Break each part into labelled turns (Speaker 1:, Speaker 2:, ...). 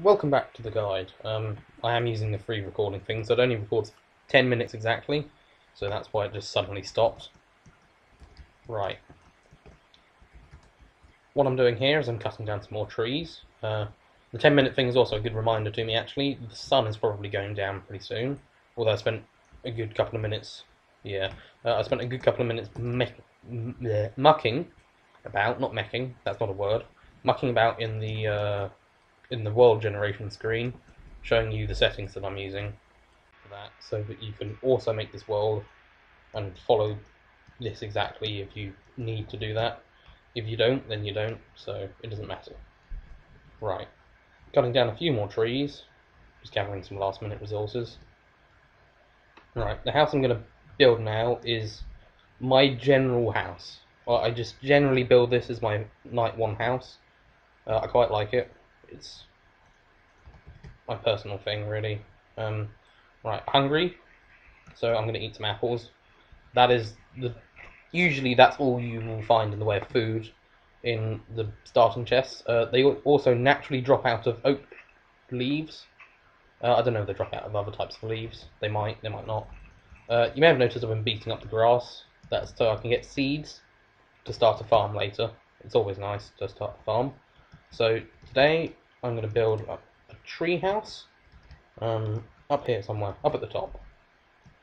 Speaker 1: Welcome back to the guide. I am using the free recording thing, so it only records 10 minutes exactly, so that's why it just suddenly stopped. Right. What I'm doing here is I'm cutting down some more trees. The 10-minute thing is also a good reminder to me, actually. The sun is probably going down pretty soon, although I spent a good couple of minutes, I spent a good couple of minutes mucking about, not mecking, that's not a word, mucking about in the world generation screen, showing you the settings that I'm using for that, so that you can also make this world and follow this exactly if you need to do that. If you don't, then you don't, so it doesn't matter. Right, cutting down a few more trees, just gathering some last minute resources. Right, the house I'm going to build now is my general house. Well, I just generally build this as my night one house. I quite like it. It's my personal thing, really. Right, hungry, so I'm going to eat some apples. That is usually that's all you will find in the way of food in the starting chests. They also naturally drop out of oak leaves. I don't know if they drop out of other types of leaves. They might not. You may have noticed I've been beating up the grass. That's so I can get seeds to start a farm later. It's always nice to start a farm. So today I'm going to build a tree house. Up here somewhere, up at the top.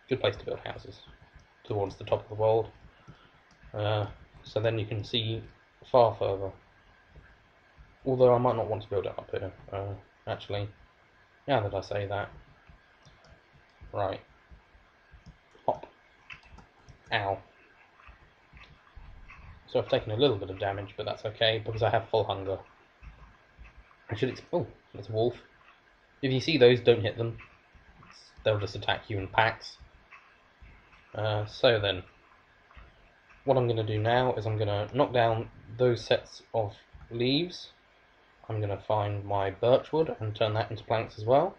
Speaker 1: Good place to build houses, towards the top of the world. So then you can see far further. Although I might not want to build it up here, actually. Now that I say that. Right. Hop. Ow. So I've taken a little bit of damage, but that's okay, because I have full hunger. Oh, that's a wolf. If you see those, don't hit them. They'll just attack you in packs. So then, what I'm going to do now is I'm going to knock down those sets of leaves. I'm going to find my birchwood and turn that into planks as well.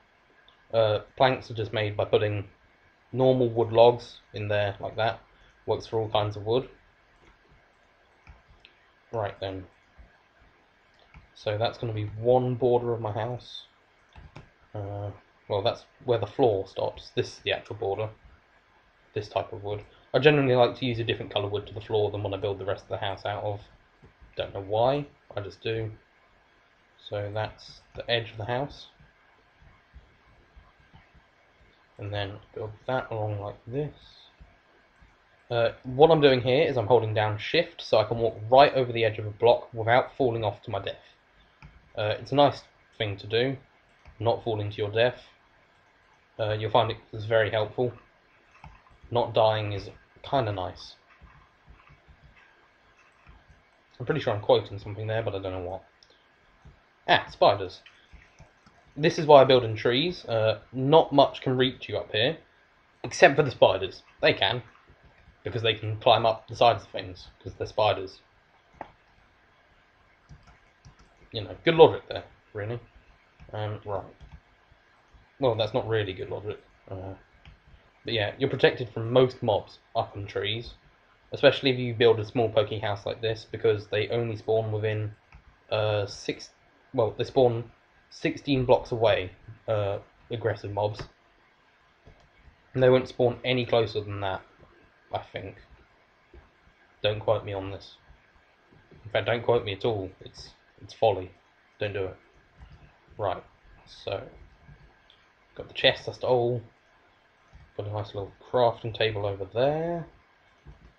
Speaker 1: Planks are just made by putting normal wood logs in there like that. Works for all kinds of wood. Right then. So that's going to be one border of my house. Well, that's where the floor stops. This is the actual border. This type of wood. I generally like to use a different colour wood to the floor than when I build the rest of the house out of. Don't know why, I just do. So that's the edge of the house. And then build that along like this. What I'm doing here is I'm holding down shift so I can walk right over the edge of a block without falling off to my death. It's a nice thing to do, not falling to your death. You'll find it is very helpful. Not dying is kind of nice. I'm pretty sure I'm quoting something there, but I don't know what. Ah, spiders. This is why I build in trees. Not much can reach you up here, except for the spiders. They can, because they can climb up the sides of things, because they're spiders. You know, good logic there, really. Right. Well, that's not really good logic. But yeah, you're protected from most mobs up in trees, especially if you build a small pokey house like this, because they only spawn within they spawn 16 blocks away, aggressive mobs. And they won't spawn any closer than that, I think. Don't quote me on this. In fact, don't quote me at all. It's folly. Don't do it. Right, so got the chest I stole. Got a nice little crafting table over there.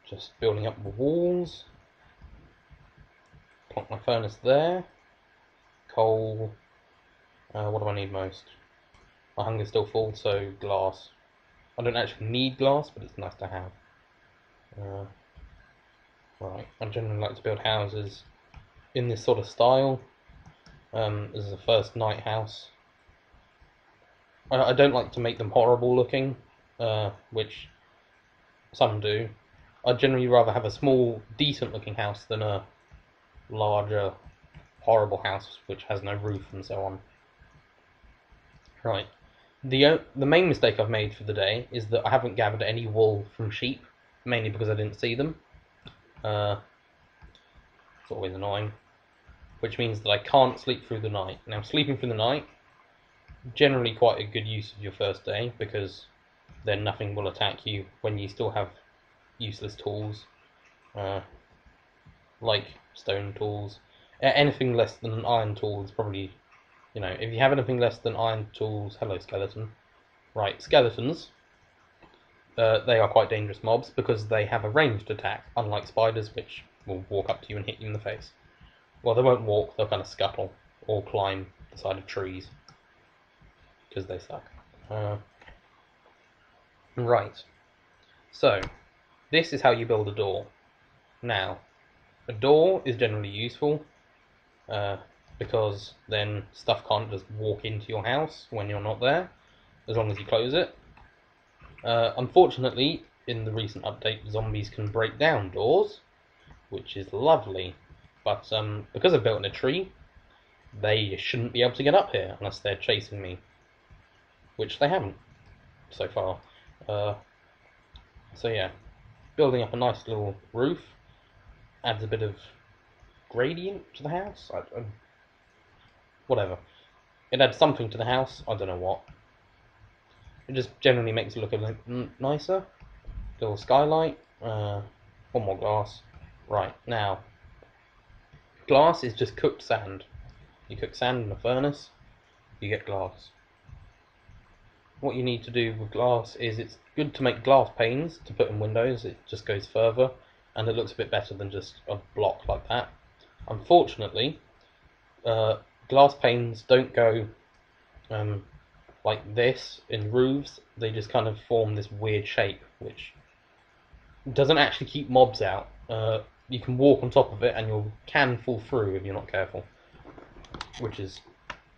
Speaker 1: Just building up the walls. Plonk my furnace there. Coal. What do I need most? My hunger's still full, so glass. I don't actually need glass, but it's nice to have. Right, I generally like to build houses in this sort of style. This is the first night house. I don't like to make them horrible looking, which some do. I'd generally rather have a small, decent looking house than a larger, horrible house which has no roof and so on. Right. The main mistake I've made for the day is that I haven't gathered any wool from sheep, mainly because I didn't see them. It's always annoying. Which means that I can't sleep through the night. Now, sleeping through the night generally quite a good use of your first day, because then nothing will attack you when you still have useless tools, like stone tools. Anything less than an iron tool is probably, if you have anything less than iron tools, hello skeleton. Right, skeletons, they are quite dangerous mobs because they have a ranged attack, unlike spiders, which will walk up to you and hit you in the face. Well, they won't walk, they'll kind of scuttle or climb the side of trees because they suck. Right, so this is how you build a door. Now, a door is generally useful because then stuff can't just walk into your house when you're not there, as long as you close it. Unfortunately, in the recent update, zombies can break down doors, which is lovely, but because I've built in a tree, they shouldn't be able to get up here unless they're chasing me, which they haven't so far. So yeah, building up a nice little roof adds a bit of gradient to the house. Whatever. It adds something to the house, I don't know what. It just generally makes it look a little nicer. Little skylight. One more glass. Right, now. Glass is just cooked sand. You cook sand in a furnace, you get glass. What you need to do with glass is, it's good to make glass panes to put in windows. It just goes further and it looks a bit better than just a block like that. Unfortunately, glass panes don't go like this in roofs. They just kind of form this weird shape, which doesn't actually keep mobs out. You can walk on top of it and you can fall through if you're not careful, which is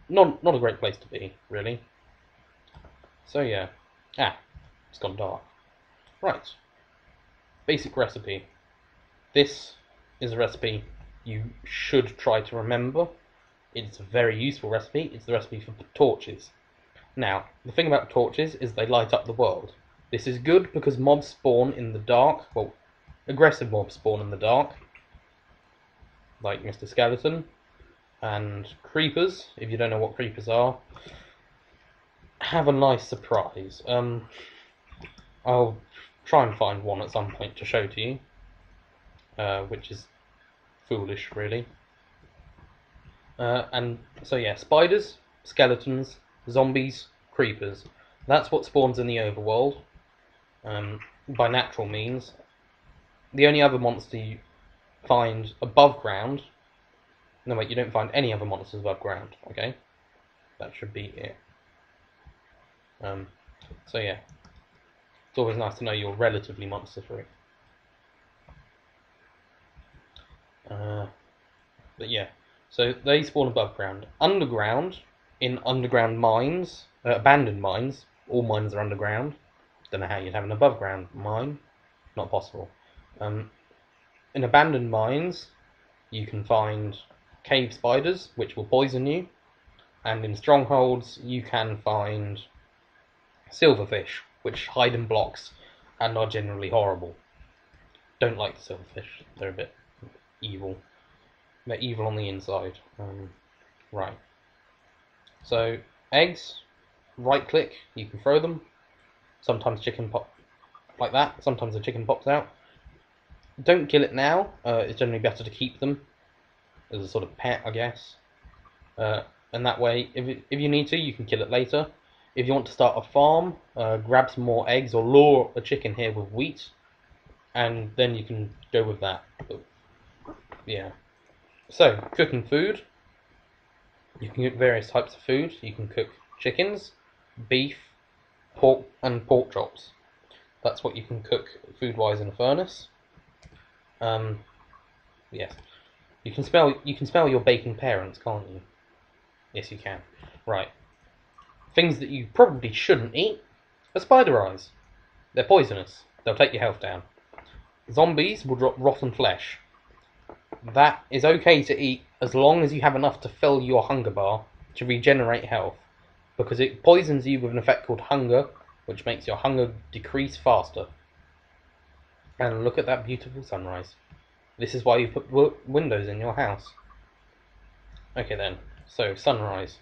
Speaker 1: not a great place to be, really. So yeah. It's gone dark. Right. Basic recipe. This is a recipe you should try to remember. It's a very useful recipe. It's the recipe for torches. Now, the thing about torches is they light up the world. This is good because mobs spawn in the dark. Well, aggressive mobs spawn in the dark, like Mr. Skeleton, and creepers, if you don't know what creepers are, have a nice surprise. I'll try and find one at some point to show to you, which is foolish, really. And so yeah, spiders, skeletons, zombies, creepers. That's what spawns in the overworld, by natural means. The only other monster you find above ground... No, wait, you don't find any other monsters above ground, okay? That should be it. So yeah, it's always nice to know you're relatively monster-free. But yeah, so they spawn above ground. Underground, in underground mines, abandoned mines, all mines are underground. Don't know how you'd have an above ground mine, not possible. In abandoned mines, you can find cave spiders, which will poison you, and in strongholds, you can find silverfish, which hide in blocks and are generally horrible. Don't like the silverfish, they're a bit evil. They're evil on the inside. Right. So, eggs, right click, you can throw them. Sometimes chicken pop like that, sometimes the chicken pops out. Don't kill it now, it's generally better to keep them as a sort of pet, I guess. And that way, if you need to, you can kill it later. If you want to start a farm, grab some more eggs or lure a chicken here with wheat, and then you can go with that. But, yeah. So, cooking food. You can cook various types of food. You can cook chickens, beef, pork, and pork chops. That's what you can cook food-wise in a furnace. Yes. You can smell your baking parents, can't you? Yes, you can. Right. Things that you probably shouldn't eat are spider eyes. They're poisonous. They'll take your health down. Zombies will drop rotten flesh. That is okay to eat as long as you have enough to fill your hunger bar to regenerate health, because it poisons you with an effect called hunger, which makes your hunger decrease faster. And look at that beautiful sunrise. This is why you put windows in your house. Okay then, so sunrise.